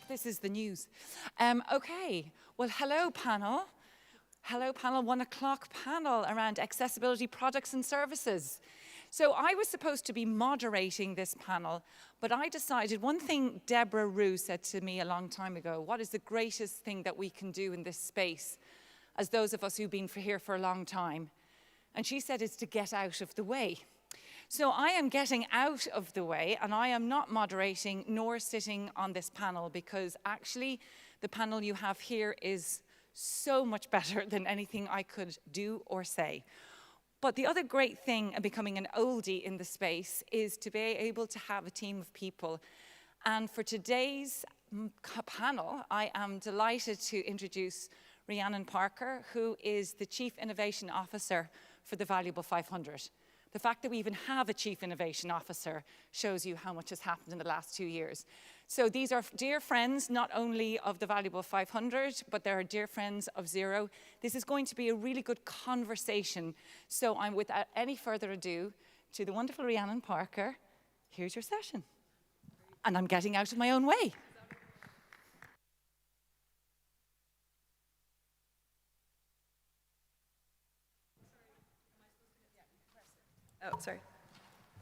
This is the news. Okay, well, hello panel. Hello panel, 1 o'clock panel around accessibility products and services. So I was supposed to be moderating this panel, but I decided, one thing Deborah Rue said to me a long time ago, what is the greatest thing that we can do in this space, as those of us who've been here for a long time? And she said it's to get out of the way. So I am getting out of the way, and I am not moderating nor sitting on this panel, because actually the panel you have here is so much better than anything I could do or say. But the other great thing of becoming an oldie in the space is to be able to have a team of people. And for today's panel, I am delighted to introduce Rhiannon Parker, who is the Chief Innovation Officer for the Valuable 500. The fact that we even have a Chief Innovation Officer shows you how much has happened in the last 2 years. So these are dear friends, not only of the Valuable 500, but they're dear friends of Zero. This is going to be a really good conversation. So I'm, without any further ado, to the wonderful Rhiannon Parker, here's your session. And I'm getting out of my own way. Oh, sorry.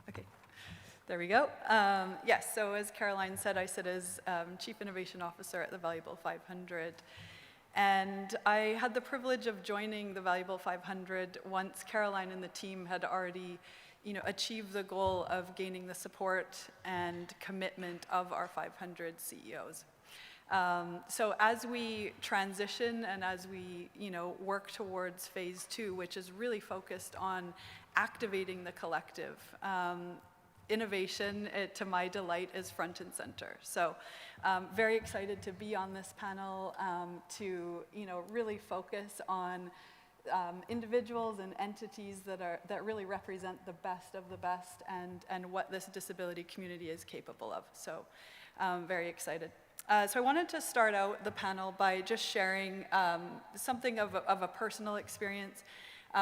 Okay, there we go. Yes, so as Caroline said, I sit as Chief Innovation Officer at the Valuable 500. And I had the privilege of joining the Valuable 500 once Caroline and the team had already, achieved the goal of gaining the support and commitment of our 500 CEOs. So as we transition and as we, work towards phase 2, which is really focused on activating the collective, innovation, to my delight, is front and center. So very excited to be on this panel, to really focus on individuals and entities that really represent the best of the best and what this disability community is capable of. So very excited. So I wanted to start out the panel by just sharing something of a personal experience.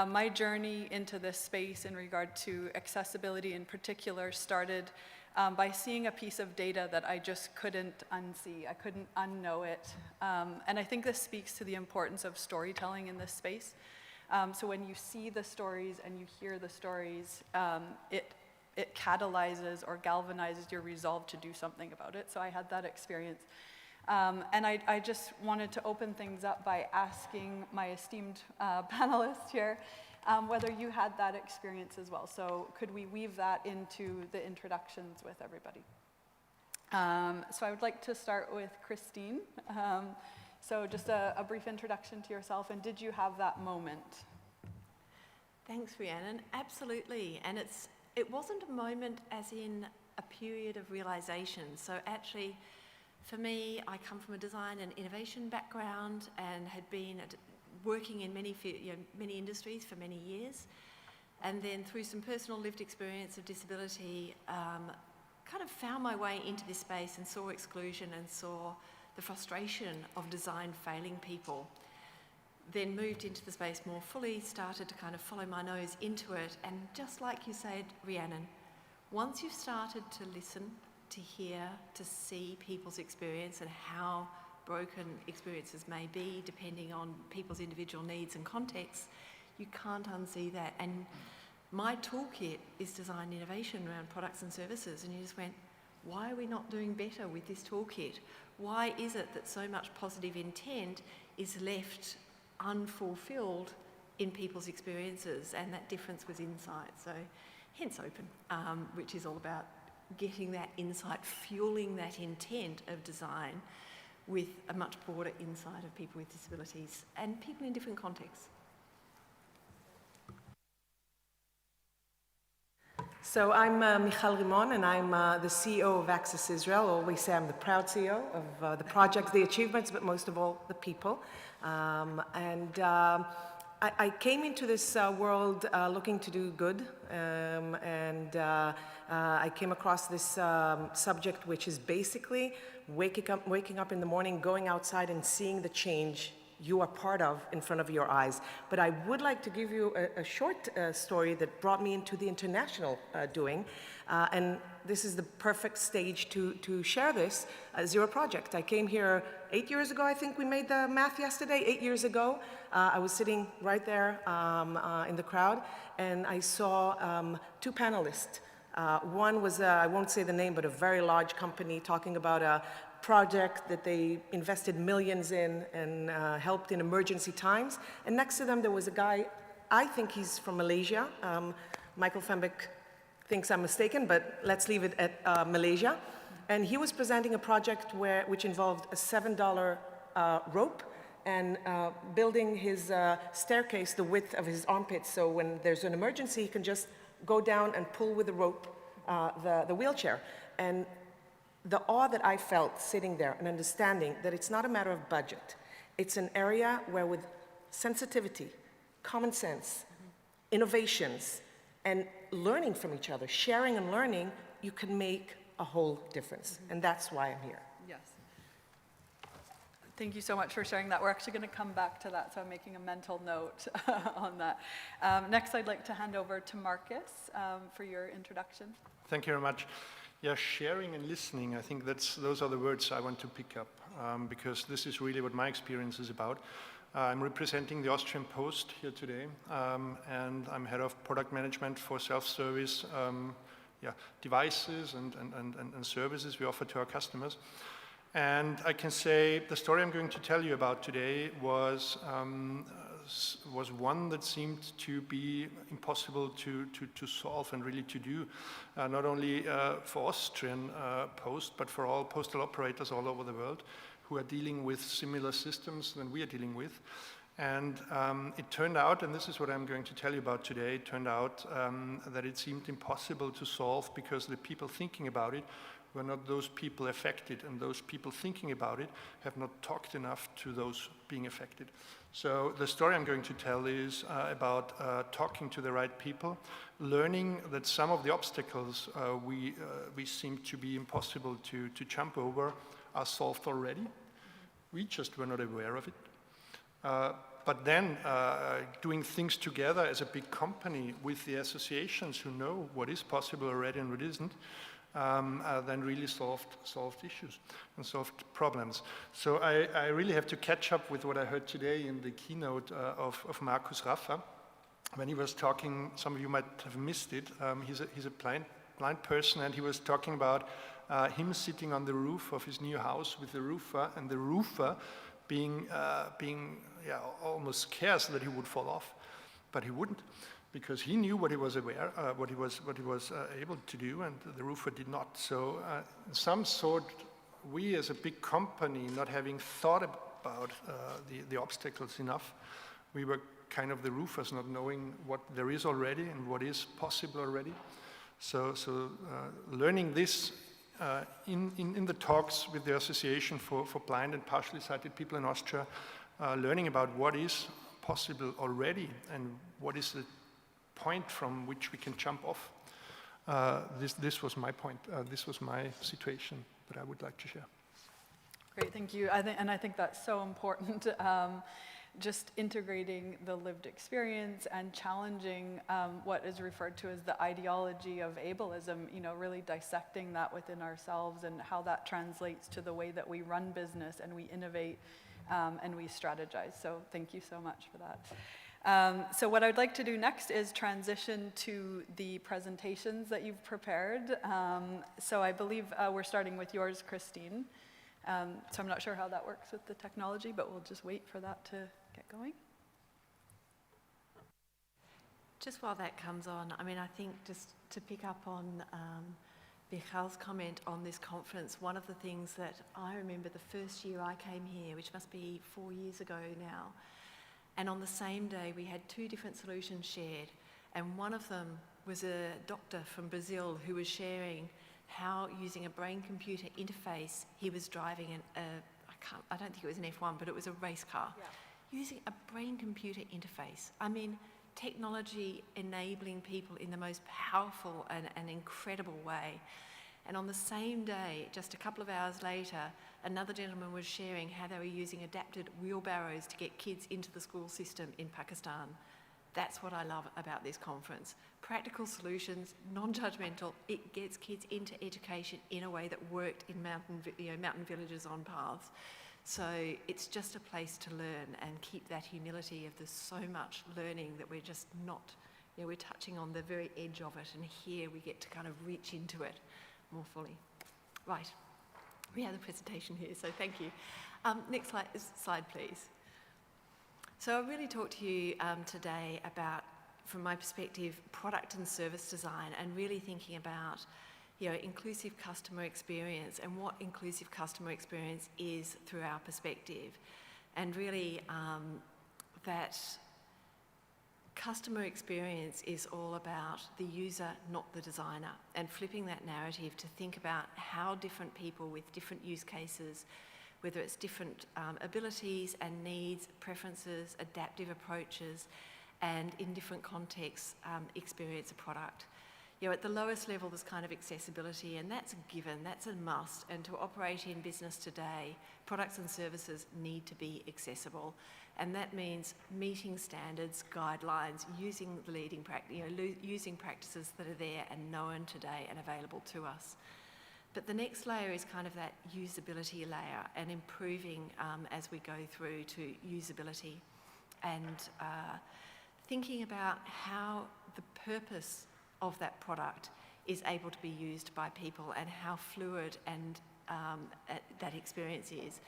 My journey into this space in regard to accessibility in particular started by seeing a piece of data that I just couldn't unsee. I couldn't unknow it. And I think this speaks to the importance of storytelling in this space. So when you see the stories and you hear the stories, it catalyzes or galvanizes your resolve to do something about it. So I had that experience. And I just wanted to open things up by asking my esteemed panelists here whether you had that experience as well. So could we weave that into the introductions with everybody? So I would like to start with Christine. So just a brief introduction to yourself, and did you have that moment? Thanks, Rhiannon. Absolutely, and it wasn't a moment as in a period of realization. So actually, for me, I come from a design and innovation background and had been working in many industries for many years. And then through some personal lived experience of disability, kind of found my way into this space and saw exclusion and saw the frustration of design failing people. Then moved into the space more fully, started to kind of follow my nose into it. And just like you said, Rhiannon, once you've started to listen, to hear, to see people's experience and how broken experiences may be depending on people's individual needs and contexts, you can't unsee that. And my toolkit is design innovation around products and services, and you just went, why are we not doing better with this toolkit? Why is it that so much positive intent is left unfulfilled in people's experiences? And that difference was insight. So hence Open, which is all about getting that insight, fueling that intent of design with a much broader insight of people with disabilities and people in different contexts. So I'm Michal Rimon, and I'm the CEO of Access Israel. I always say I'm the proud CEO of the projects, the achievements, but most of all, the people. I came into this world looking to do good, and I came across this subject, which is basically waking up in the morning, going outside and seeing the change you are part of in front of your eyes. But I would like to give you a short story that brought me into the international doing. And this is the perfect stage to share this. Zero Project. I came here 8 years ago, I think we made the math yesterday, 8 years ago. I was sitting right there in the crowd, and I saw two panelists. One was, I won't say the name, but a very large company talking about a project that they invested millions in and helped in emergency times. And next to them, there was a guy, I think he's from Malaysia. Michael Fembeck thinks I'm mistaken, but let's leave it at Malaysia. And he was presenting a project which involved a $7 rope and building his staircase the width of his armpits. So when there's an emergency, he can just go down and pull with the rope the wheelchair. And the awe that I felt sitting there and understanding that it's not a matter of budget. It's an area where with sensitivity, common sense, innovations, and learning from each other, sharing and learning, you can make a whole difference. And that's why I'm here. Yes. Thank you so much for sharing that. We're actually going to come back to that, so I'm making a mental note on that. Next, I'd like to hand over to Markus for your introduction. Thank you very much. Yeah, sharing and listening, I think those are the words I want to pick up, because this is really what my experience is about. I'm representing the Austrian Post here today, and I'm head of product management for self-service devices and services we offer to our customers. And I can say the story I'm going to tell you about today was one that seemed to be impossible to solve and really to do, not only for Austrian Post, but for all postal operators all over the world who are dealing with similar systems than we are dealing with. And it turned out, and this is what I'm going to tell you about today, it turned out that it seemed impossible to solve because the people thinking about it were not those people affected, and those people thinking about it have not talked enough to those being affected. So the story I'm going to tell is about talking to the right people, learning that some of the obstacles we seem to be impossible to jump over are solved already. We just were not aware of it. But then doing things together as a big company with the associations who know what is possible already and what isn't, then really solved issues and solved problems. So I really have to catch up with what I heard today in the keynote of Markus Wimmer. When he was talking, some of you might have missed it, he's a blind person, and he was talking about him sitting on the roof of his new house with the roofer, and the roofer being almost scared that he would fall off, but he wouldn't, because he knew what he was aware, what he was able to do, and the roofer did not. So, in some sort, we as a big company, not having thought about the obstacles enough, we were kind of the roofers, not knowing what there is already and what is possible already. So learning this in the talks with the Association for Blind and Partially Sighted People in Austria, learning about what is possible already and what is the point from which we can jump off. This was my point. This was my situation that I would like to share. Great, thank you. I think that's so important. Just integrating the lived experience and challenging what is referred to as the ideology of ableism, really dissecting that within ourselves and how that translates to the way that we run business and we innovate and we strategize. So thank you so much for that. So what I'd like to do next is transition to the presentations that you've prepared. So I believe we're starting with yours, Christine. So I'm not sure how that works with the technology, but we'll just wait for that to get going. Just while that comes on, I think just to pick up on Michal's comment on this conference, one of the things that I remember the first year I came here, which must be 4 years ago now, and on the same day we had two different solutions shared, and one of them was a doctor from Brazil who was sharing how using a brain-computer interface he was driving I don't think it was an F1, but it was a race car. Yeah. Using a brain-computer interface. Technology enabling people in the most powerful and incredible way. And on the same day, just a couple of hours later, another gentleman was sharing how they were using adapted wheelbarrows to get kids into the school system in Pakistan. That's what I love about this conference. Practical solutions, non-judgmental. It gets kids into education in a way that worked in mountain villages on paths. So it's just a place to learn and keep that humility of there's so much learning that we're just not, we're touching on the very edge of it, and here we get to kind of reach into it more fully. Right, we have the presentation here, so thank you. Next slide, please. So I'll really talk to you today about, from my perspective, product and service design, and really thinking about inclusive customer experience and what inclusive customer experience is through our perspective. And really that customer experience is all about the user, not the designer, and flipping that narrative to think about how different people with different use cases, whether it's different abilities and needs, preferences, adaptive approaches, and in different contexts experience a product. At the lowest level, there's kind of accessibility, and that's a given, that's a must. And to operate in business today, products and services need to be accessible. And that means meeting standards, guidelines, using the leading using practices that are there and known today and available to us. But the next layer is kind of that usability layer, and improving as we go through to usability, and thinking about how the purpose of that product is able to be used by people, and how fluid and that experience is.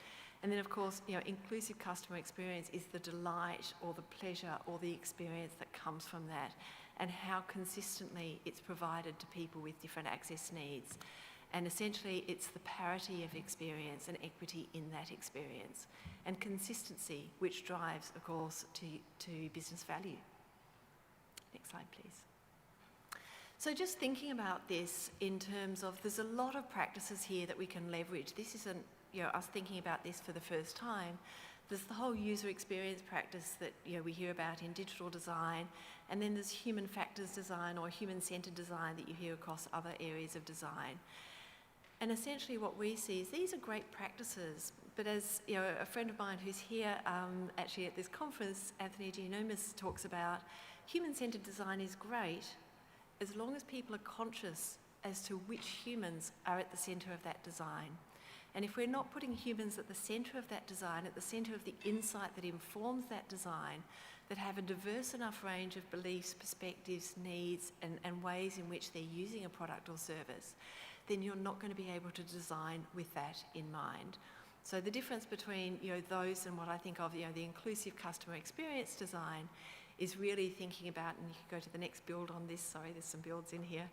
And then, of course, inclusive customer experience is the delight or the pleasure or the experience that comes from that, and how consistently it's provided to people with different access needs. And essentially, it's the parity of experience and equity in that experience, and consistency, which drives, of course, to business value. Next slide, please. So just thinking about this in terms of, there's a lot of practices here that we can leverage. This isn't, us thinking about this for the first time. There's the whole user experience practice that we hear about in digital design, and then there's human factors design or human-centered design that you hear across other areas of design. And essentially what we see is these are great practices, but as a friend of mine who's here actually at this conference, Anthony Gianomis, talks about, human-centered design is great as long as people are conscious as to which humans are at the centre of that design. And if we're not putting humans at the centre of that design, at the centre of the insight that informs that design, that have a diverse enough range of beliefs, perspectives, needs, and ways in which they're using a product or service, then you're not going to be able to design with that in mind. So the difference between those and what I think of the inclusive customer experience design is really thinking about, and you can go to the next build on this, sorry, there's some builds in here,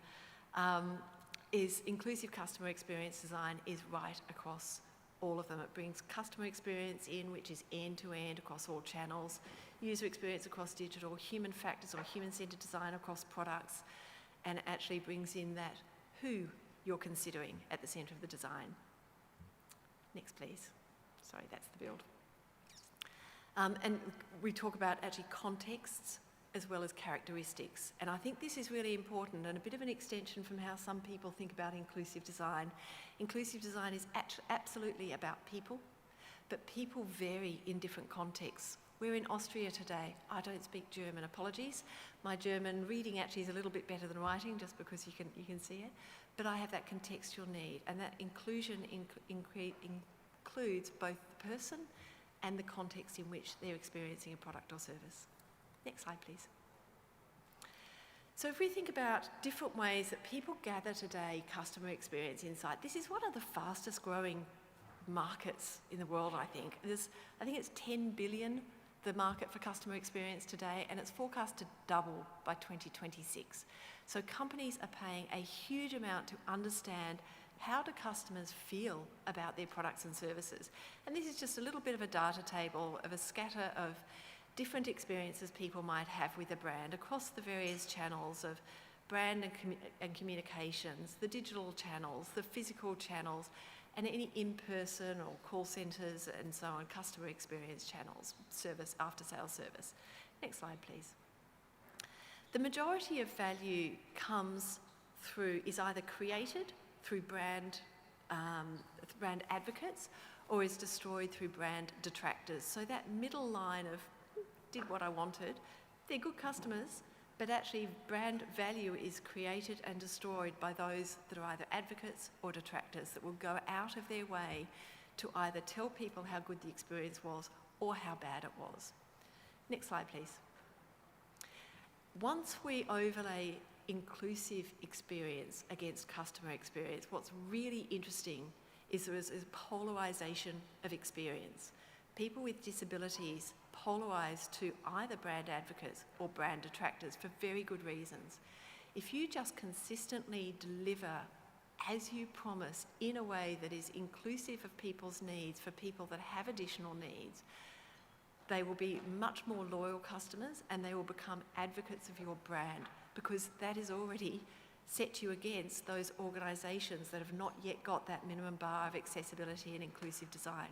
is inclusive customer experience design is right across all of them. It brings customer experience in, which is end-to-end across all channels, user experience across digital, human factors or human-centered design across products, and actually brings in that who you're considering at the centre of the design. Next, please. Sorry, that's the build. And we talk about actually contexts as well as characteristics. And I think this is really important, and a bit of an extension from how some people think about inclusive design. Inclusive design is absolutely about people, but people vary in different contexts. We're in Austria today. I don't speak German, apologies. My German reading actually is a little bit better than writing, just because you can see it. But I have that contextual need, and that inclusion includes both the person and the context in which they're experiencing a product or service. Next slide, please. So if we think about different ways that people gather today customer experience insight, this is one of the fastest growing markets in the world, I think. I think it's 10 billion, the market for customer experience today, and it's forecast to double by 2026. So companies are paying a huge amount to understand how do customers feel about their products and services. And this is just a little bit of a data table of a scatter of different experiences people might have with a brand across the various channels of brand and communications, the digital channels, the physical channels, and any in-person or call centres and so on, customer experience channels, service, after-sales service. Next slide, please. The majority of value is either created through brand advocates or is destroyed through brand detractors. So that middle line of did what I wanted, they're good customers, but actually brand value is created and destroyed by those that are either advocates or detractors that will go out of their way to either tell people how good the experience was or how bad it was. Next slide, please. Once we overlay inclusive experience against customer experience, what's really interesting is there is a polarisation of experience. People with disabilities polarise to either brand advocates or brand detractors for very good reasons. If you just consistently deliver as you promise in a way that is inclusive of people's needs for people that have additional needs, they will be much more loyal customers and they will become advocates of your brand because that is already set you against those organisations that have not yet got that minimum bar of accessibility and inclusive design.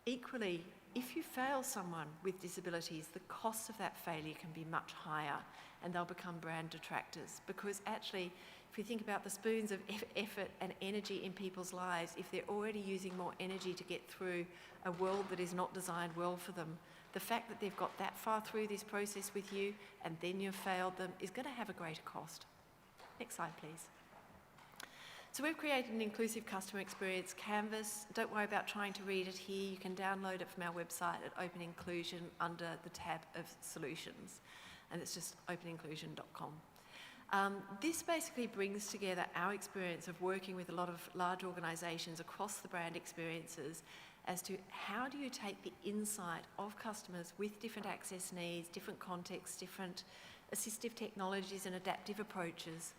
Equally, if you fail someone with disabilities, the cost of that failure can be much higher and they'll become brand detractors because actually, if you think about the spoons of effort and energy in people's lives, if they're already using more energy to get through a world that is not designed well for them, the fact that they've got that far through this process with you and then you've failed them is going to have a greater cost. Next slide, please. So we've created an inclusive customer experience canvas. Don't worry about trying to read it here. You can download it from our website at Open Inclusion under the tab of Solutions. And it's just openinclusion.com. This basically brings together our experience of working with a lot of large organisations across the brand experiences as to how do you take the insight of customers with different access needs, different contexts, different assistive technologies and adaptive approaches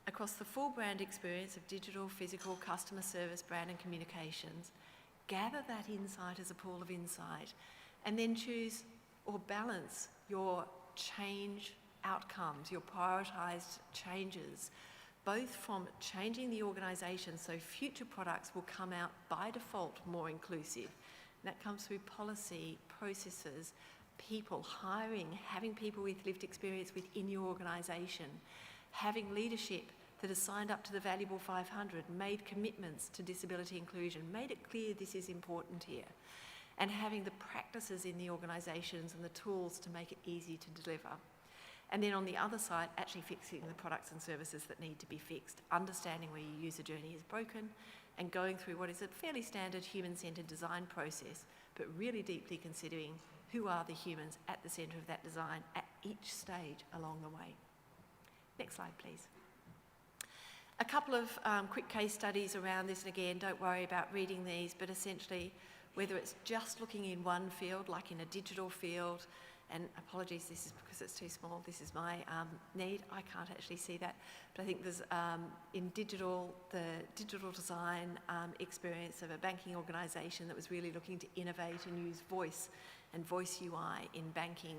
across the full brand experience of digital, physical, customer service, brand and communications, gather that insight as a pool of insight, and then choose or balance your change outcomes, your prioritised changes, both from changing the organisation so future products will come out by default more inclusive. And that comes through policy, processes, people, hiring, having people with lived experience within your organisation, having leadership that has signed up to the Valuable 500, made commitments to disability inclusion, made it clear this is important here, and having the practices in the organisations and the tools to make it easy to deliver. And then on the other side, actually fixing the products and services that need to be fixed, understanding where your user journey is broken, and going through what is a fairly standard human-centred design process, but really deeply considering who are the humans at the centre of that design at each stage along the way. Next slide, please. A couple of quick case studies around this, and again, don't worry about reading these, but essentially, whether it's just looking in one field, like in a digital field, and apologies, this is because it's too small, this is my need, I can't actually see that, but I think there's in digital, the digital design experience of a banking organisation that was really looking to innovate and use voice and voice UI in banking,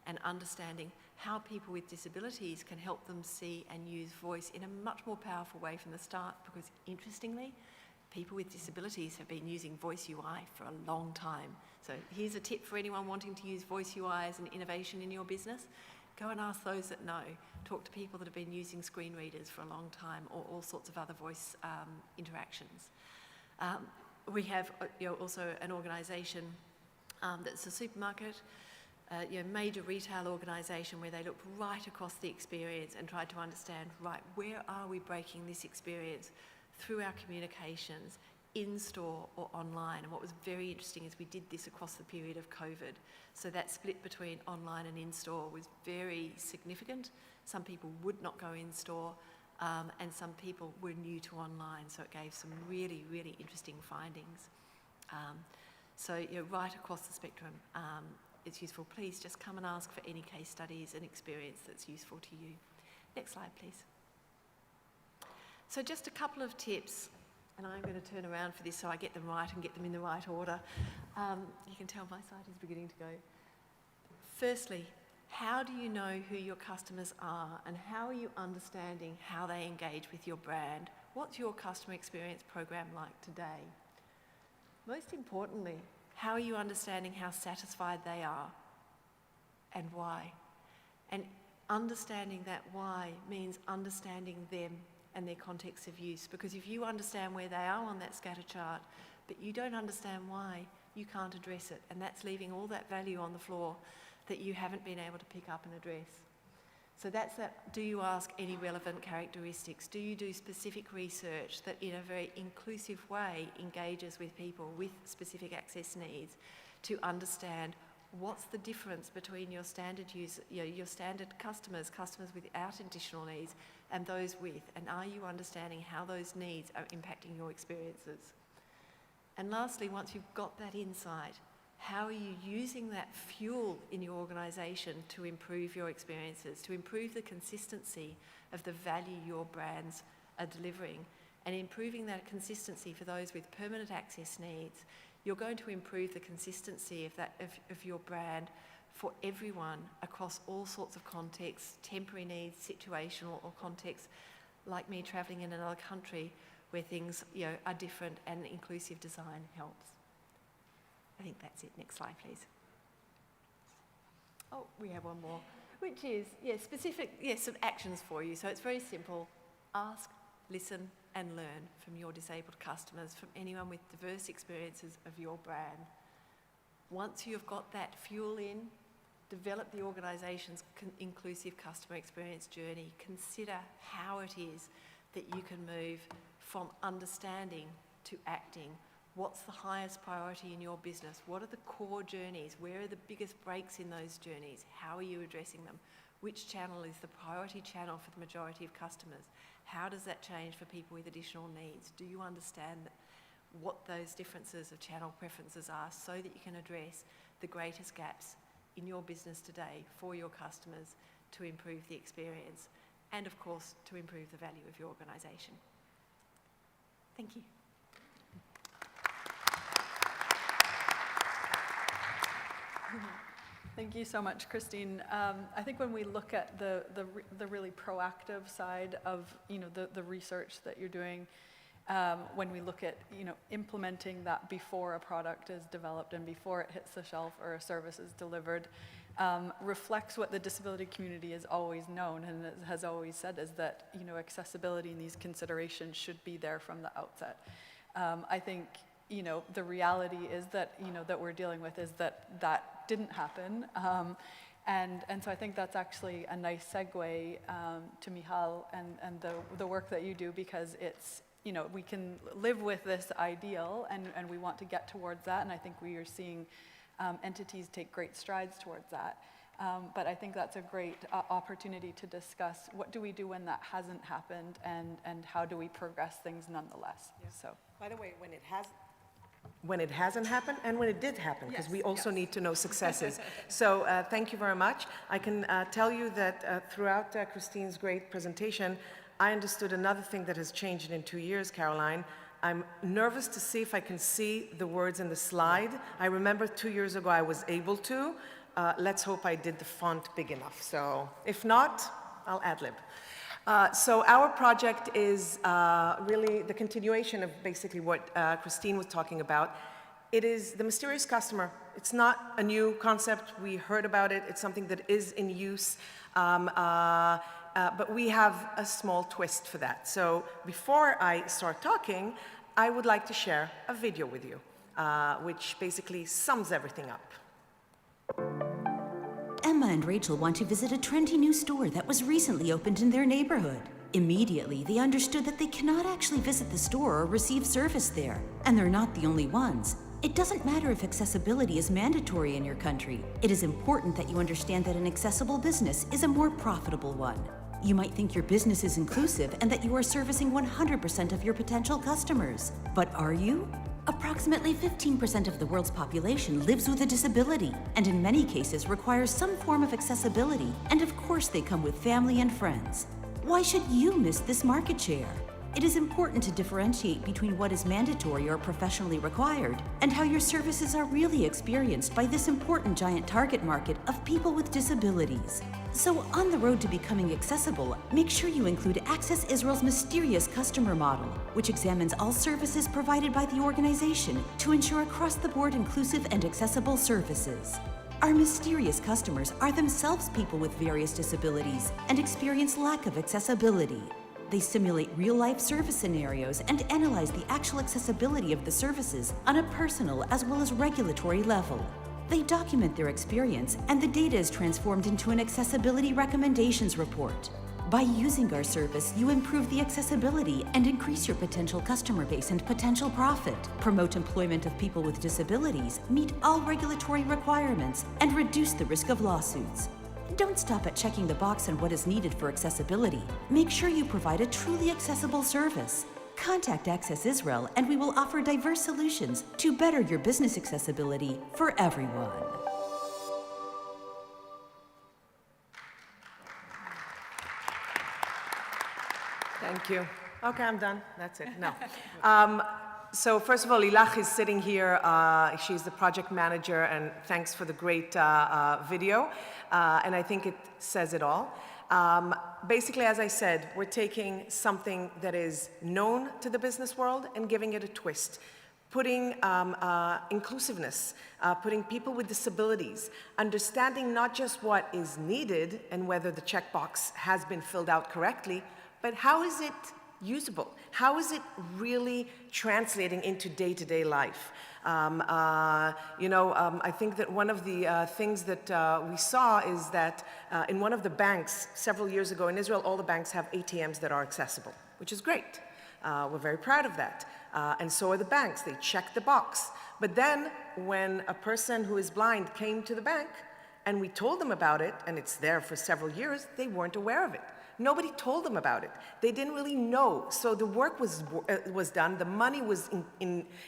and understanding how people with disabilities can help them see and use voice in a much more powerful way from the start, because interestingly, people with disabilities have been using voice UI for a long time. So here's a tip for anyone wanting to use voice UI as an innovation in your business. Go and ask those that know. Talk to people that have been using screen readers for a long time, or all sorts of other voice interactions. We have also an organisation that's a supermarket, major retail organisation, where they looked right across the experience and tried to understand, right, where are we breaking this experience through our communications, in-store or online. And what was very interesting is we did this across the period of COVID. So that split between online and in-store was very significant. Some people would not go in-store, and some people were new to online. So it gave some really, really interesting findings. So right across the spectrum, it's useful. Please just come and ask for any case studies and experience that's useful to you. Next slide, please. So just a couple of tips, and I'm going to turn around for this so I get them right and get them in the right order. You can tell my side is beginning to go. Firstly, how do you know who your customers are, and how are you understanding how they engage with your brand? What's your customer experience program like today? Most importantly, how are you understanding how satisfied they are and why? And understanding that why means understanding them and their context of use. Because if you understand where they are on that scatter chart, but you don't understand why, you can't address it. And that's leaving all that value on the floor that you haven't been able to pick up and address. So that's that. Do you ask any relevant characteristics? Do you do specific research that in a very inclusive way engages with people with specific access needs to understand what's the difference between your standard user, your standard customers without additional needs, and those with? And are you understanding how those needs are impacting your experiences? And lastly, once you've got that insight, how are you using that fuel in your organisation to improve your experiences, to improve the consistency of the value your brands are delivering, and improving that consistency for those with permanent access needs? You're going to improve the consistency of your brand for everyone across all sorts of contexts, temporary needs, situational, or contexts like me travelling in another country where things are different, and inclusive design helps. I think that's it. Next slide, please. Oh, we have one more, which is, specific, some actions for you. So it's very simple. Ask, listen, and learn from your disabled customers, from anyone with diverse experiences of your brand. Once you've got that fuel in, develop the organisation's inclusive customer experience journey. Consider how it is that you can move from understanding to acting. What's the highest priority in your business? What are the core journeys? Where are the biggest breaks in those journeys? How are you addressing them? Which channel is the priority channel for the majority of customers? How does that change for people with additional needs? Do you understand what those differences of channel preferences are so that you can address the greatest gaps in your business today for your customers to improve the experience and, of course, to improve the value of your organisation? Thank you. Thank you so much, Christine. I think when we look at the really proactive side of the research that you're doing, when we look at implementing that before a product is developed and before it hits the shelf or a service is delivered, reflects what the disability community has always known and has always said, is that accessibility and these considerations should be there from the outset. I think the reality is that that we're dealing with is that didn't happen, and so I think that's actually a nice segue to Michal and the work that you do, because it's we can live with this ideal and we want to get towards that, and I think we are seeing entities take great strides towards that. But I think that's a great opportunity to discuss what do we do when that hasn't happened, and how do we progress things nonetheless. Yeah. So, by the way, when it hasn't happened and when it did happen, because we also need to know successes. So thank you very much. I can tell you that throughout Christine's great presentation, I understood another thing that has changed in 2 years, Caroline. I'm nervous to see if I can see the words in the slide. I remember 2 years ago I was able to. Let's hope I did the font big enough. So if not, I'll ad-lib. So our project is really the continuation of basically what Christine was talking about. It is the mysterious customer. It's not a new concept. We heard about it. It's something that is in use. But we have a small twist for that. So before I start talking, I would like to share a video with you, which basically sums everything up. Emma and Rachel want to visit a trendy new store that was recently opened in their neighborhood. Immediately, they understood that they cannot actually visit the store or receive service there, and they're not the only ones. It doesn't matter if accessibility is mandatory in your country. It is important that you understand that an accessible business is a more profitable one. You might think your business is inclusive and that you are servicing 100% of your potential customers. But are you? Approximately 15% of the world's population lives with a disability, and in many cases requires some form of accessibility, and of course they come with family and friends. Why should you miss this market share? It is important to differentiate between what is mandatory or professionally required and how your services are really experienced by this important giant target market of people with disabilities. So on the road to becoming accessible, make sure you include Access Israel's mysterious customer model, which examines all services provided by the organization to ensure across-the-board inclusive and accessible services. Our mysterious customers are themselves people with various disabilities and experience lack of accessibility. They simulate real-life service scenarios and analyze the actual accessibility of the services on a personal as well as regulatory level. They document their experience, and the data is transformed into an accessibility recommendations report. By using our service, you improve the accessibility and increase your potential customer base and potential profit, promote employment of people with disabilities, meet all regulatory requirements, and reduce the risk of lawsuits. Don't stop at checking the box on what is needed for accessibility. Make sure you provide a truly accessible service. Contact Access Israel and we will offer diverse solutions to better your business accessibility for everyone. Thank you. Okay, I'm done. That's it. No. So first of all, Lilach is sitting here. She's the project manager, and thanks for the great video. And I think it says it all. Basically, as I said, we're taking something that is known to the business world and giving it a twist. Putting inclusiveness, putting people with disabilities, understanding not just what is needed and whether the checkbox has been filled out correctly, but how is it usable? How is it really translating into day-to-day life? I think that one of the things that we saw is that in one of the banks several years ago in Israel, all the banks have ATMs that are accessible, which is great. We're very proud of that. And so are the banks. They check the box. But then when a person who is blind came to the bank and we told them about it, and it's there for several years, they weren't aware of it. Nobody told them about it. They didn't really know. So the work was done, the money was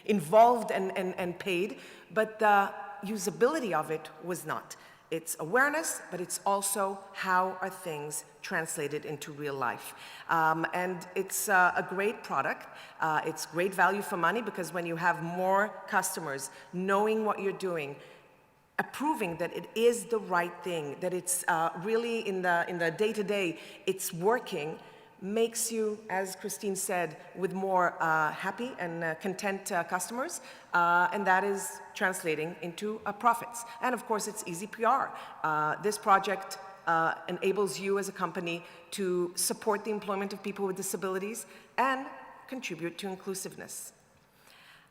involved and paid, but the usability of it was not. It's awareness, but it's also how are things translated into real life. And it's a great product. It's great value for money because when you have more customers knowing what you're doing, approving that it is the right thing, that it's really in the day-to-day, it's working, makes you, as Christine said, with more happy and content customers, and that is translating into profits. And of course, it's easy PR. This project enables you as a company to support the employment of people with disabilities and contribute to inclusiveness.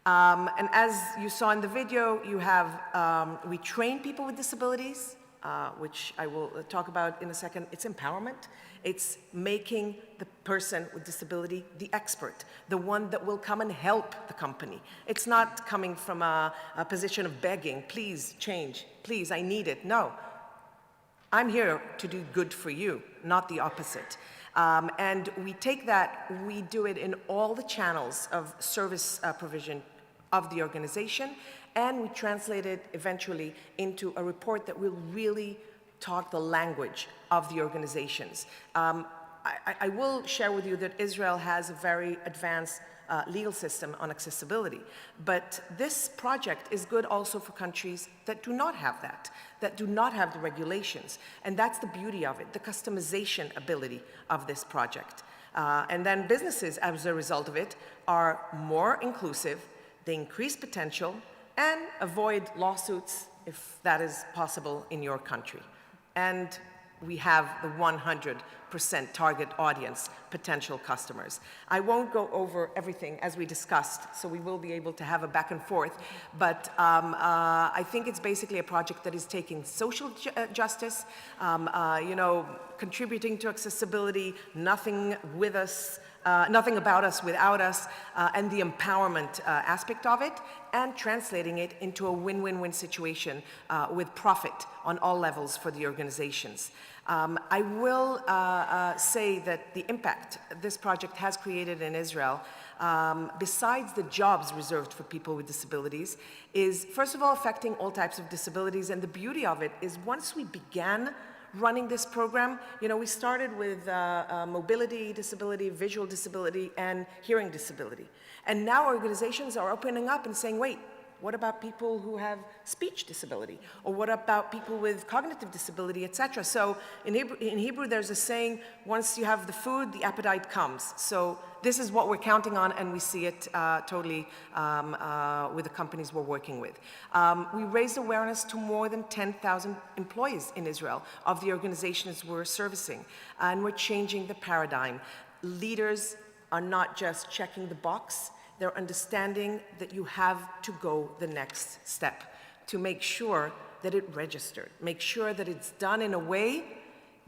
And as you saw in the video, you have, we train people with disabilities, which I will talk about in a second. It's empowerment. It's making the person with disability the expert, the one that will come and help the company. It's not coming from a position of begging, please change, please, I need it. No, I'm here to do good for you, not the opposite. And we take that, we do it in all the channels of service provision of the organization, and we translate it eventually into a report that will really talk the language of the organizations. I will share with you that Israel has a very advanced legal system on accessibility, but this project is good also for countries that do not have that do not have the regulations, and that's the beauty of it, the customization ability of this project. And then businesses, as a result of it, are more inclusive, they increase potential, and avoid lawsuits if that is possible in your country. And we have the 100% target audience, potential customers. I won't go over everything as we discussed, so we will be able to have a back and forth, but I think it's basically a project that is taking social justice, contributing to accessibility, nothing with us, nothing about us without us, and the empowerment aspect of it, and translating it into a win-win-win situation with profit on all levels for the organizations. I will say that the impact this project has created in Israel, besides the jobs reserved for people with disabilities, is first of all affecting all types of disabilities, and the beauty of it is once we began running this program, we started with mobility disability, visual disability, and hearing disability. And now organizations are opening up and saying, wait, what about people who have speech disability? Or what about people with cognitive disability, etc.? So in Hebrew, there's a saying, once you have the food, the appetite comes. So this is what we're counting on, and we see it totally with the companies we're working with. We raised awareness to more than 10,000 employees in Israel of the organizations we're servicing, and we're changing the paradigm. leaders are not just checking the box, they're understanding that you have to go the next step to make sure that it registered, make sure that it's done in a way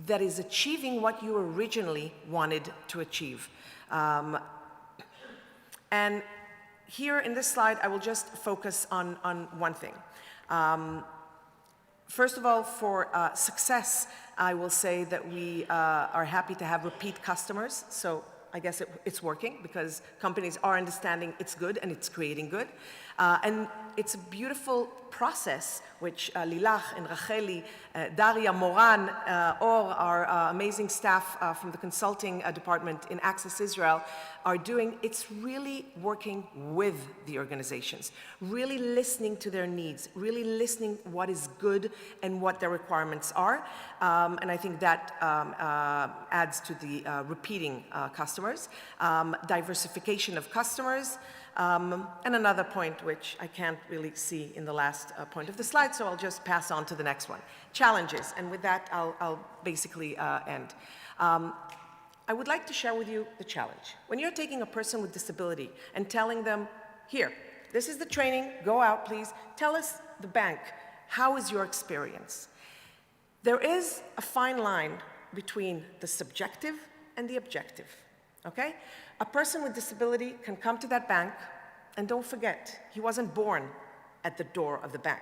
that is achieving what you originally wanted to achieve. And here in this slide, I will just focus on one thing. First of all, for success, I will say that we are happy to have repeat customers. So I guess it's working because companies are understanding it's good and it's creating good. And it's a beautiful process which Lilach and Racheli, Daria, Moran, all our amazing staff from the consulting department in Access Israel are doing. It's really working with the organizations, really listening to their needs, really listening what is good and what their requirements are. And I think that adds to the repeating customers, diversification of customers, and another point which I can't really see in the last point of the slide, so I'll just pass on to the next one. Challenges, and with that I'll basically end. I would like to share with you the challenge. When you're taking a person with disability and telling them, here, this is the training, go out please, tell us, the bank, how is your experience? There is a fine line between the subjective and the objective, okay? A person with disability can come to that bank, and don't forget, he wasn't born at the door of the bank.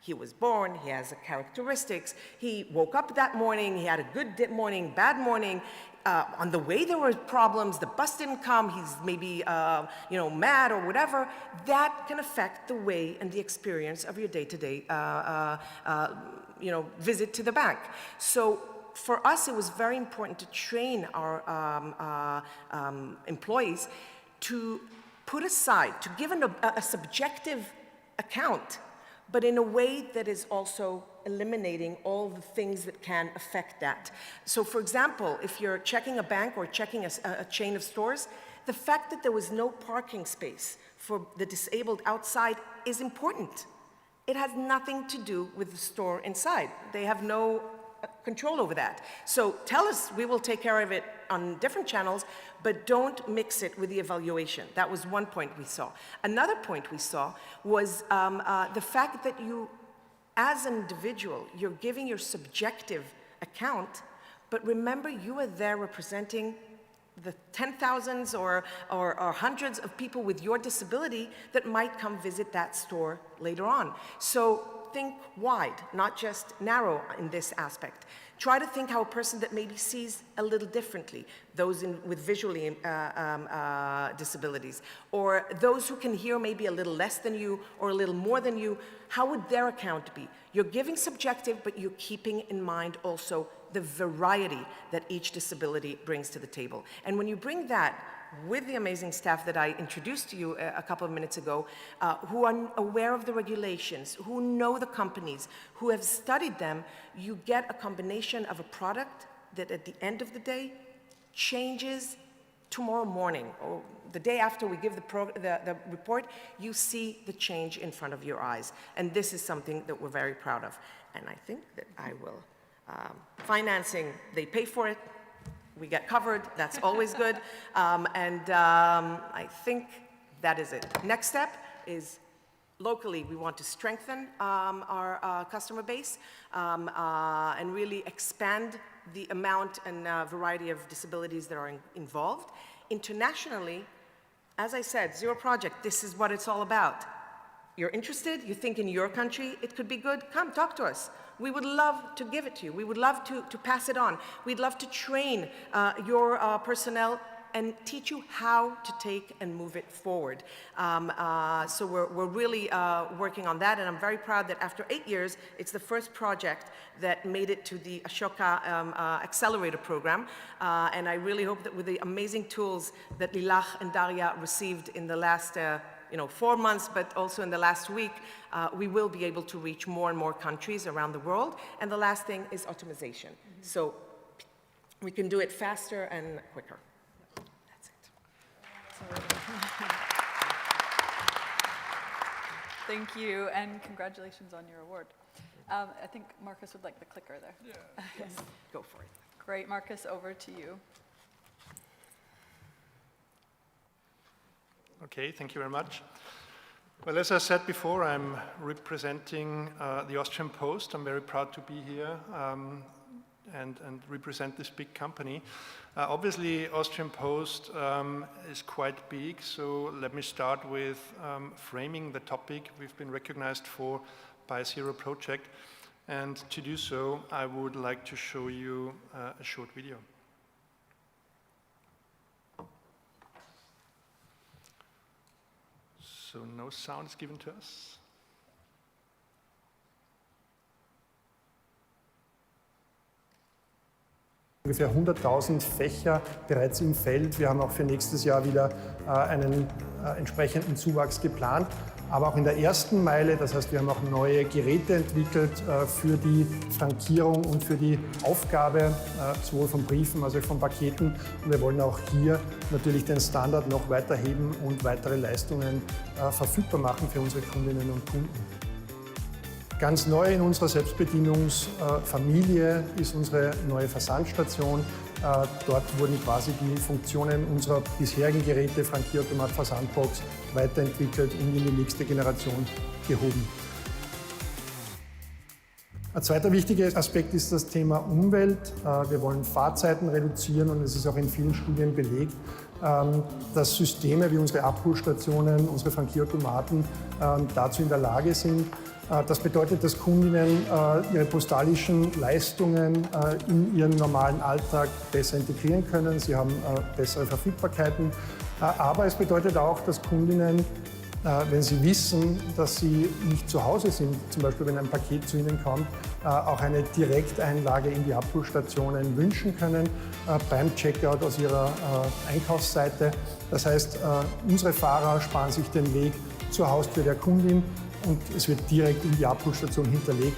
He was born, he has characteristics, he woke up that morning, he had a good morning, bad morning, on the way there were problems, the bus didn't come, he's maybe mad or whatever. That can affect the way and the experience of your day-to-day visit to the bank. So for us, it was very important to train our employees to put aside, to give a subjective account, but in a way that is also eliminating all the things that can affect that. So for example, if you're checking a bank or checking a chain of stores, the fact that there was no parking space for the disabled outside is important. It has nothing to do with the store inside. They have no control over that. So tell us, we will take care of it on different channels, but don't mix it with the evaluation. That was one point we saw. Another point we saw was the fact that you, as an individual, you're giving your subjective account, but remember you are there representing the 10,000s or hundreds of people with your disability that might come visit that store later on. So think wide, not just narrow in this aspect. Try to think how a person that maybe sees a little differently, those with visually disabilities, or those who can hear maybe a little less than you or a little more than you, how would their account be? You're giving subjective, but you're keeping in mind also the variety that each disability brings to the table. And when you bring that with the amazing staff that I introduced to you a couple of minutes ago, who are aware of the regulations, who know the companies, who have studied them, you get a combination of a product that at the end of the day changes tomorrow morning or the day after we give the report, you see the change in front of your eyes. And this is something that we're very proud of. And I think that I will, financing, they pay for it. We get covered, that's always good. I think that is it. Next step is locally, we want to strengthen our customer base and really expand the amount and variety of disabilities that are involved. Internationally, as I said, Zero Project, this is what it's all about. You're interested, you think in your country it could be good, come talk to us. We would love to give it to you. We would love to pass it on. We'd love to train your personnel and teach you how to take and move it forward. So we're really working on that, and I'm very proud that after 8 years, it's the first project that made it to the Ashoka Accelerator Program. And I really hope that with the amazing tools that Lilach and Daria received in the last 4 months, but also in the last week, we will be able to reach more and more countries around the world. And the last thing is automation. So we can do it faster and quicker. That's it. Thank you, and congratulations on your award. I think Markus would like the clicker there. Yeah. Yes, go for it. Great, Markus, over to you. Okay, thank you very much. Well, as I said before, I'm representing the Austrian Post. I'm very proud to be here and represent this big company. Obviously, Austrian Post is quite big, so let me start with framing the topic we've been recognized for by Zero Project. And to do so, I would like to show you a short video. So no sound is given to us. Ungefähr 100.000 Fächer bereits im Feld. Wir haben auch für nächstes Jahr wieder einen entsprechenden Zuwachs geplant. Aber auch in der ersten Meile, das heißt, wir haben auch neue Geräte entwickelt für die Frankierung und für die Aufgabe, sowohl von Briefen als auch von Paketen. Und wir wollen auch hier natürlich den Standard noch weiter heben und weitere Leistungen verfügbar machen für unsere Kundinnen und Kunden. Ganz neu in unserer Selbstbedienungsfamilie ist unsere neue Versandstation. Dort wurden quasi die Funktionen unserer bisherigen Geräte, Frankierautomat, Versandbox, weiterentwickelt und in die nächste Generation gehoben. Ein zweiter wichtiger Aspekt ist das Thema Umwelt. Wir wollen Fahrzeiten reduzieren und es ist auch in vielen Studien belegt, dass Systeme wie unsere Abholstationen, unsere Frankierautomaten dazu in der Lage sind. Das bedeutet, dass Kundinnen ihre postalischen Leistungen in ihren normalen Alltag besser integrieren können. Sie haben bessere Verfügbarkeiten. Aber es bedeutet auch, dass Kundinnen, wenn sie wissen, dass sie nicht zu Hause sind, zum Beispiel wenn ein Paket zu ihnen kommt, auch eine Direkteinlage in die Abholstationen wünschen können beim Checkout aus ihrer Einkaufsseite. Das heißt, unsere Fahrer sparen sich den Weg zur Haustür der Kundin und es wird direkt in die Abholstation hinterlegt.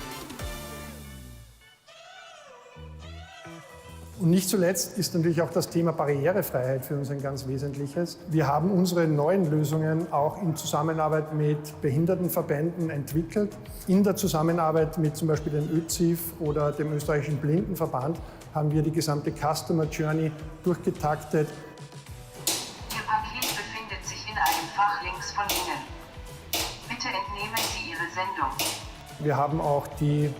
Und nicht zuletzt ist natürlich auch das Thema Barrierefreiheit für uns ein ganz wesentliches. Wir haben unsere neuen Lösungen auch in Zusammenarbeit mit Behindertenverbänden entwickelt. In der Zusammenarbeit mit zum Beispiel dem ÖZIF oder dem österreichischen Blindenverband haben wir die gesamte Customer Journey durchgetaktet. Ihr Paket befindet sich in einem Fach links von Ihnen. Bitte entnehmen Sie Ihre Sendung. Wir haben auch die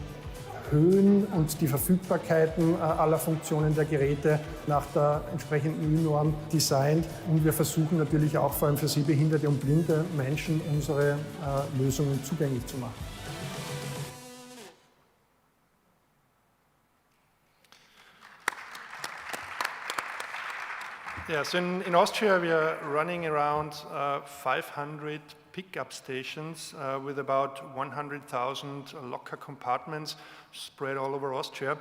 Höhen und die Verfügbarkeiten aller Funktionen der Geräte nach der entsprechenden ÖNorm designt. Und wir versuchen natürlich auch vor allem für sehbehinderte und blinde Menschen unsere Lösungen zugänglich zu machen. Yeah, so in Austria we are running around 500 pickup stations with about 100,000 locker compartments spread all over Austria.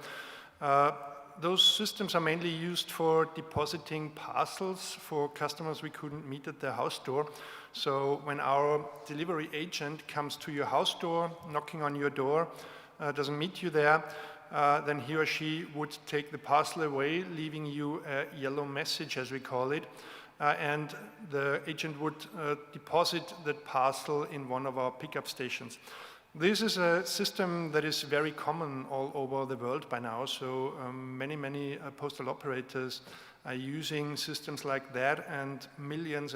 Those systems are mainly used for depositing parcels for customers we couldn't meet at their house door. So when our delivery agent comes to your house door, knocking on your door, doesn't meet you there, then he or she would take the parcel away, leaving you a yellow message, as we call it, and the agent would deposit that parcel in one of our pickup stations. This is a system that is very common all over the world by now, so many postal operators are using systems like that, and millions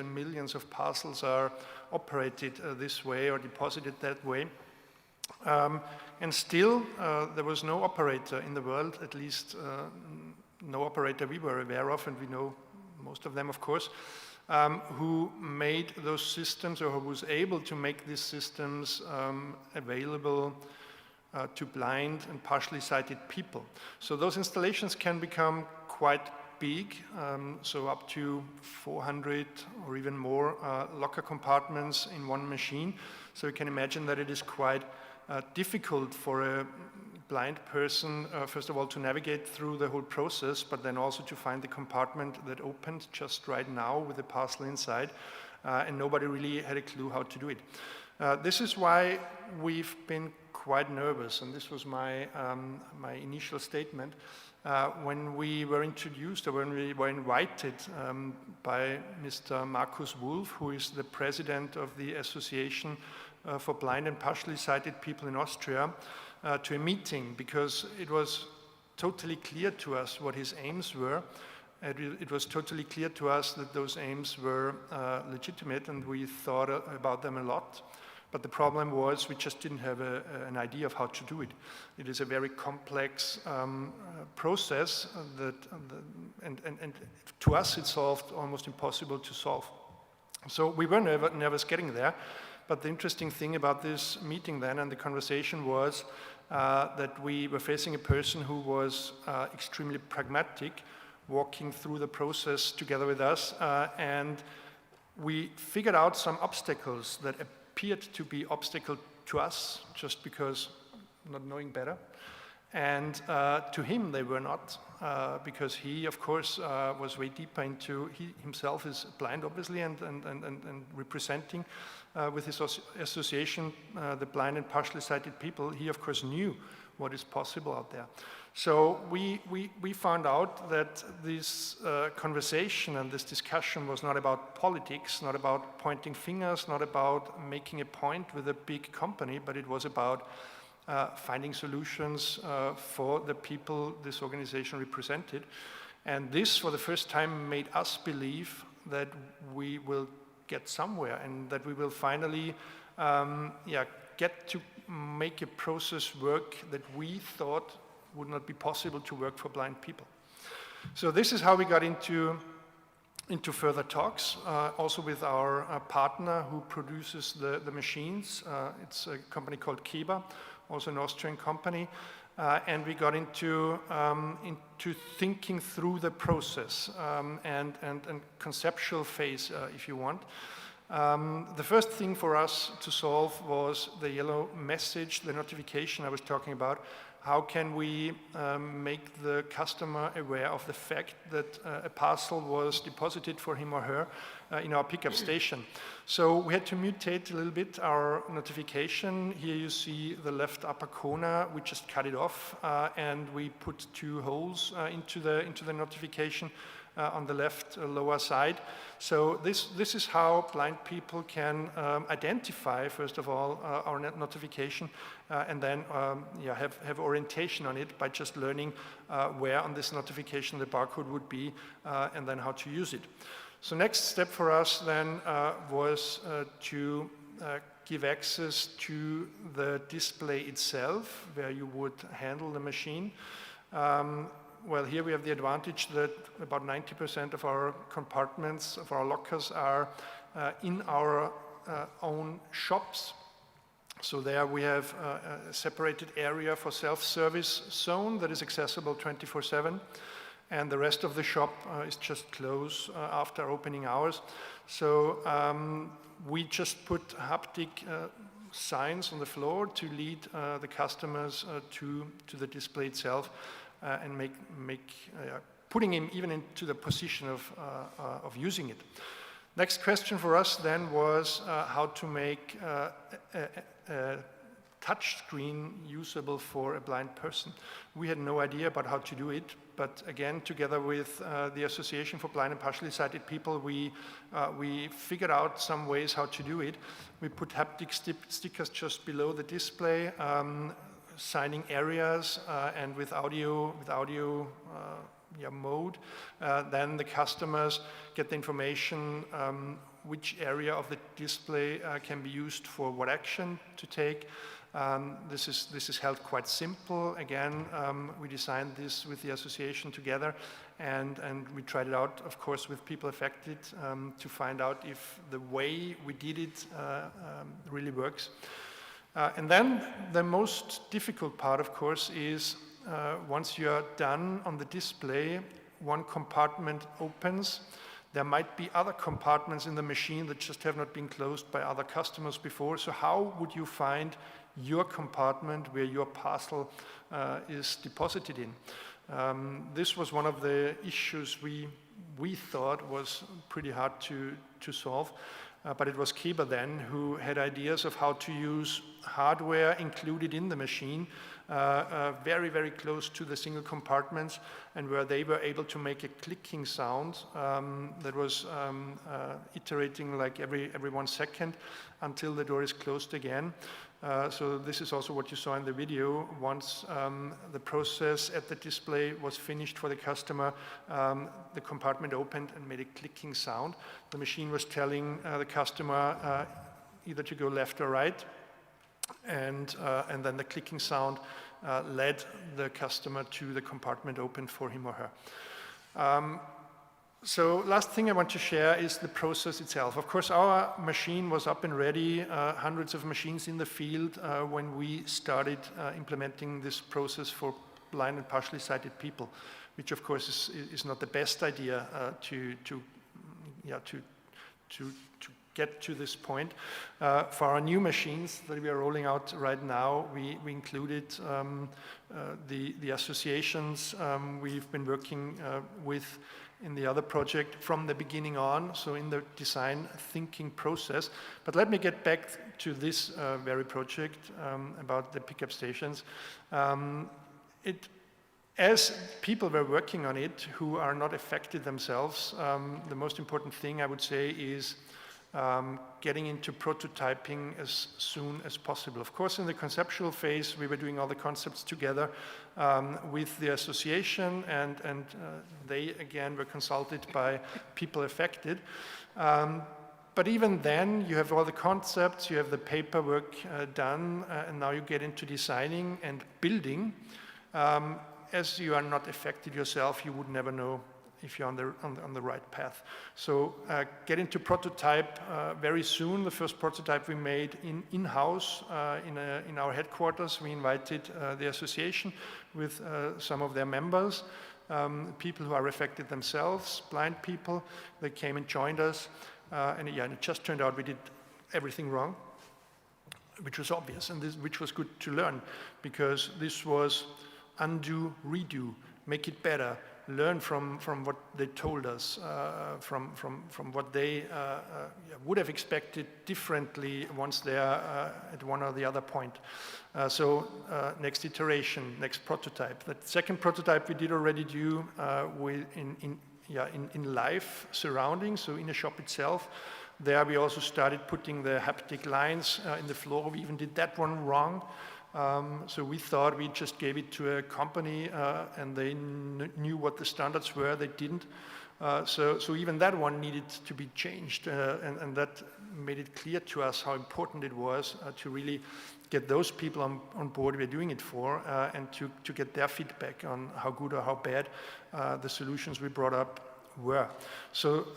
of parcels are operated this way or deposited that way. And still, there was no operator in the world, at least no operator we were aware of, and we know most of them, of course, who made those systems or who was able to make these systems available to blind and partially sighted people. So those installations can become quite big, so up to 400 or even more locker compartments in one machine. So you can imagine that it is quite difficult for a blind person, first of all, to navigate through the whole process, but then also to find the compartment that opened just right now with the parcel inside, and nobody really had a clue how to do it. This is why we've been quite nervous, and this was my initial statement, when we were introduced, or when we were invited by Mr. Markus Wimmer, who is the president of the Association for Blind and Partially Sighted People in Austria, to a meeting, because it was totally clear to us what his aims were, It was totally clear to us that those aims were legitimate, and we thought about them a lot. But the problem was we just didn't have an idea of how to do it. It is a very complex process and to us it solved almost impossible to solve. So we were never getting there. But the interesting thing about this meeting then and the conversation was that we were facing a person who was extremely pragmatic, walking through the process together with us, and we figured out some obstacles that appeared to be obstacle to us just because not knowing better, and to him they were not, because he of course was way deeper into, he himself is blind obviously and representing with his association the blind and partially sighted people. He of course knew what is possible out there. So we found out that this conversation and this discussion was not about politics, not about pointing fingers, not about making a point with a big company, but it was about finding solutions for the people this organization represented. And this, for the first time, made us believe that we will get somewhere and that we will finally get to make a process work that we thought would not be possible to work for blind people. So this is how we got into further talks, also with our partner who produces the machines. It's a company called Keba, also an Austrian company. And we got into thinking through the process and conceptual phase, if you want. The first thing for us to solve was the yellow message, the notification I was talking about. How can we make the customer aware of the fact that a parcel was deposited for him or her in our pickup station? So we had to mutate a little bit our notification. Here you see the left upper corner. We just cut it off and we put 2 holes into the notification on the left lower side. So this is how blind people can identify, first of all, our notification and then have orientation on it by just learning where on this notification the barcode would be and then how to use it. So next step for us then was to give access to the display itself, where you would handle the machine. Well, here we have the advantage that about 90% of our compartments, of our lockers, are in our own shops. So there we have a separated area for self-service zone that is accessible 24/7. And the rest of the shop is just closed after opening hours. So we just put haptic signs on the floor to lead the customers to the display itself. And putting him even into the position of using it. Next question for us then was how to make a touch screen usable for a blind person. We had no idea about how to do it, but again, together with the Association for Blind and Partially Sighted People, we figured out some ways how to do it. We put haptic stickers just below the display, signing areas and with audio mode, then the customers get the information which area of the display can be used for what action to take. This is held quite simple. Again, we designed this with the association together, and we tried it out, of course, with people affected to find out if the way we did it really works. And then the most difficult part, of course, is once you are done on the display, one compartment opens. There might be other compartments in the machine that just have not been closed by other customers before. So how would you find your compartment where your parcel is deposited in? This was one of the issues we thought was pretty hard to solve. But it was Keba then who had ideas of how to use hardware included in the machine very, very close to the single compartments, and where they were able to make a clicking sound that was iterating like every 1 second until the door is closed again. So this is also what you saw in the video. Once the process at the display was finished for the customer, the compartment opened and made a clicking sound. The machine was telling the customer either to go left or right, and then the clicking sound led the customer to the compartment opened for him or her. So last thing I want to share is the process itself. Of course, our machine was up and ready, hundreds of machines in the field when we started implementing this process for blind and partially sighted people, which of course is not the best idea to get to this point. For our new machines that we are rolling out right now, we included the associations we've been working with in the other project from the beginning on, so in the design thinking process. But let me get back to this very project about the pickup stations. As people were working on it who are not affected themselves, the most important thing I would say is getting into prototyping as soon as possible. Of course, in the conceptual phase, we were doing all the concepts together with the association, and they, again, were consulted by people affected. But even then, you have all the concepts, you have the paperwork done, and now you get into designing and building. As you are not affected yourself, you would never know if you're on the right path. So get into prototype very soon. The first prototype we made in-house in our headquarters. We invited the association with some of their members, people who are affected themselves, blind people. They came and joined us, and it just turned out we did everything wrong, which was obvious, and which was good to learn, because this was undo, redo, make it better, learn from what they told us, from what they would have expected differently once they are at one or the other point. So next iteration, next prototype. That second prototype we did already do in live surroundings, so in the shop itself. There we also started putting the haptic lines in the floor. We even did that one wrong. So we thought we just gave it to a company and they knew what the standards were. They didn't. So even that one needed to be changed, and that made it clear to us how important it was to really get those people on board we're doing it for, and to get their feedback on how good or how bad the solutions we brought up were. So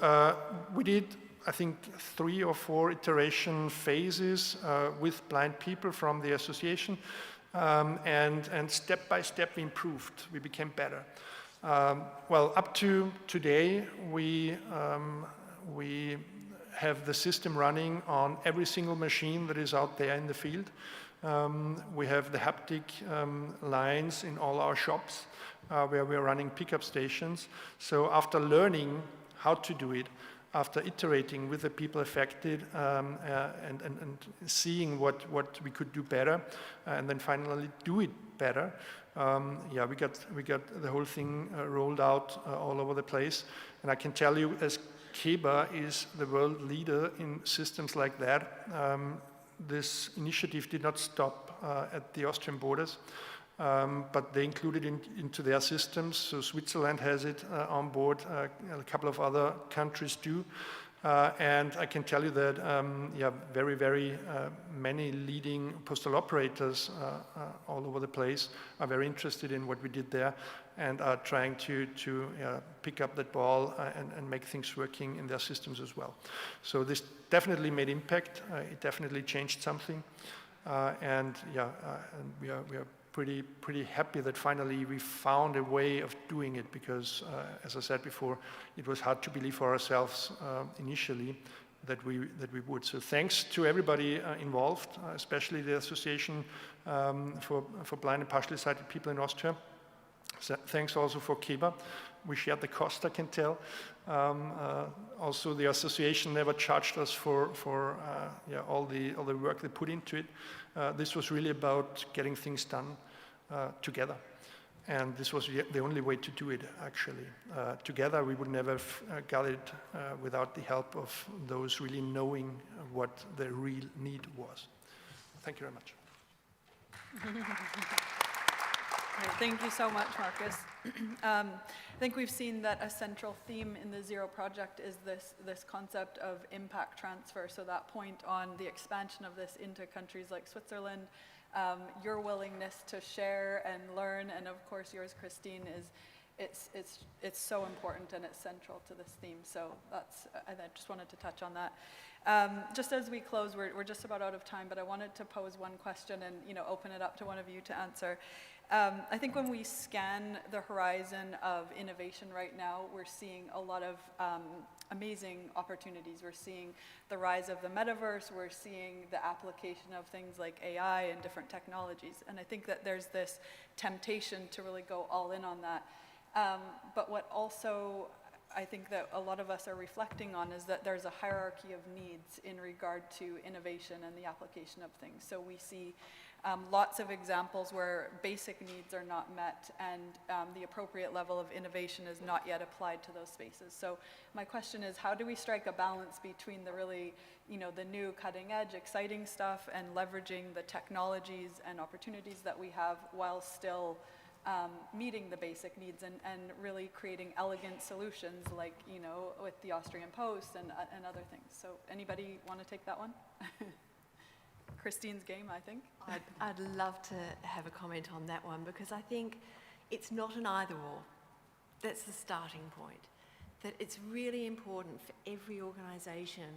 we did, I think, 3 or 4 iteration phases with blind people from the association, and step by step we improved. We became better. Well, up to today, we have the system running on every single machine that is out there in the field. We have the haptic lines in all our shops where we're running pickup stations. So after learning how to do it, after iterating with the people affected and seeing what we could do better, and then finally do it better, we got the whole thing rolled out all over the place. And I can tell you, as KEBA is the world leader in systems like that, this initiative did not stop at the Austrian borders. But they included it into their systems. So Switzerland has it on board, a couple of other countries do. And I can tell you that, very, very many leading postal operators all over the place are very interested in what we did there, and are trying to pick up that ball and make things working in their systems as well. So this definitely made impact. It definitely changed something. And we are pretty happy that finally we found a way of doing it, because as I said before, it was hard to believe for ourselves initially that we would. So thanks to everybody involved, especially the Association for Blind and Partially Sighted People in Austria. So thanks also for KEBA. We shared the cost, I can tell. Also, the association never charged us for all the work they put into it. This was really about getting things done. together. And this was the only way to do it, actually. Together, we would never have got it without the help of those really knowing what the real need was. Thank you very much. Great. Thank you so much, Markus. I think we've seen that a central theme in the Zero project is this concept of impact transfer. So that point on the expansion of this into countries like Switzerland, your willingness to share and learn, and of course yours, Christine, it's so important and it's central to this theme. So I just wanted to touch on that. Just as we close, we're just about out of time, but I wanted to pose one question and open it up to one of you to answer. I think when we scan the horizon of innovation right now, we're seeing a lot of amazing opportunities. We're seeing the rise of the metaverse. We're seeing the application of things like AI and different technologies. And I think that there's this temptation to really go all in on that. But what also I think that a lot of us are reflecting on is that there's a hierarchy of needs in regard to innovation and the application of things. So we see lots of examples where basic needs are not met and the appropriate level of innovation is not yet applied to those spaces. So my question is, how do we strike a balance between the really, the new cutting edge, exciting stuff and leveraging the technologies and opportunities that we have while still meeting the basic needs and really creating elegant solutions like, with the Austrian Post and other things. So anybody want to take that one? Christine's game, I think. I'd love to have a comment on that one because I think it's not an either or. That's the starting point. That it's really important for every organisation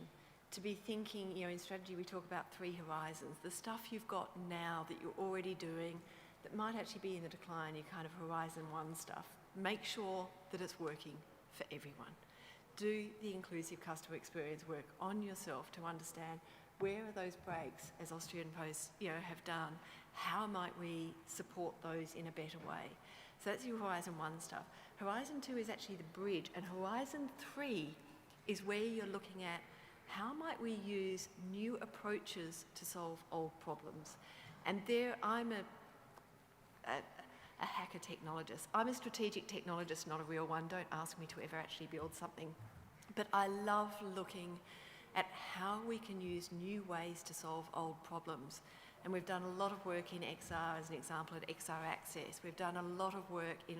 to be thinking, in strategy we talk about 3 horizons. The stuff you've got now that you're already doing that might actually be in the decline, your kind of horizon 1 stuff. Make sure that it's working for everyone. Do the inclusive customer experience work on yourself to understand where are those breaks, as Austrian Post have done? How might we support those in a better way? So that's your Horizon 1 stuff. Horizon 2 is actually the bridge, and Horizon 3 is where you're looking at how might we use new approaches to solve old problems. And there I'm a hacker technologist. I'm a strategic technologist, not a real one. Don't ask me to ever actually build something. But I love looking at how we can use new ways to solve old problems. And we've done a lot of work in XR, as an example, at XR Access. We've done a lot of work in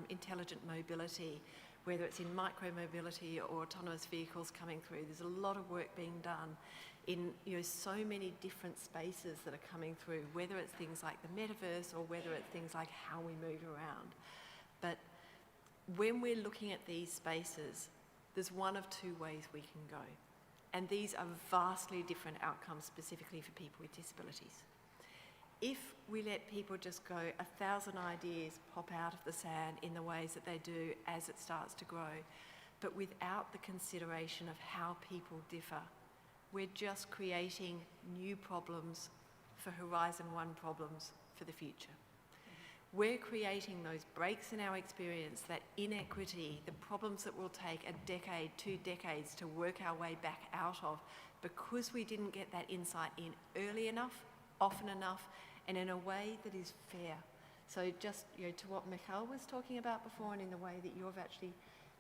intelligent mobility, whether it's in micro-mobility or autonomous vehicles coming through. There's a lot of work being done in so many different spaces that are coming through, whether it's things like the metaverse or whether it's things like how we move around. But when we're looking at these spaces, there's one of 2 ways we can go. And these are vastly different outcomes specifically for people with disabilities. If we let people just go, 1,000 ideas pop out of the sand in the ways that they do as it starts to grow, but without the consideration of how people differ, we're just creating new problems for Horizon 1 problems for the future. We're creating those breaks in our experience, that inequity, the problems that will take a decade, 2 decades to work our way back out of because we didn't get that insight in early enough, often enough, and in a way that is fair. So just to what Michal was talking about before and in the way that you've actually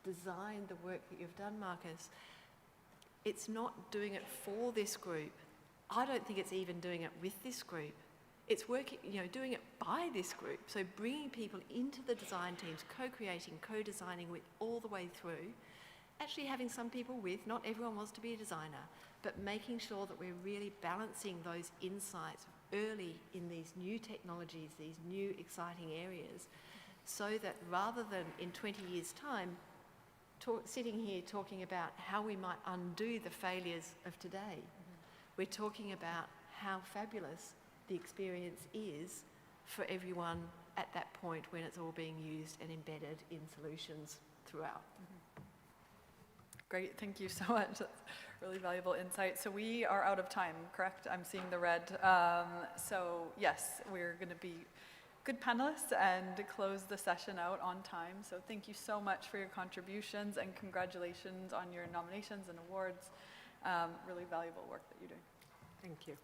designed the work that you've done, Markus, it's not doing it for this group. I don't think it's even doing it with this group. It's working, doing it by this group. So bringing people into the design teams, co-creating, co-designing with all the way through, actually having some people with, not everyone wants to be a designer, but making sure that we're really balancing those insights early in these new technologies, these new exciting areas, so that rather than in 20 years' time, sitting here talking about how we might undo the failures of today, we're talking about how fabulous the experience is for everyone at that point when it's all being used and embedded in solutions throughout. Great, thank you so much. That's really valuable insight. So we are out of time, correct? I'm seeing the red. So yes, we're going to be good panelists and close the session out on time. So thank you so much for your contributions and congratulations on your nominations and awards. Really valuable work that you're doing. Thank you.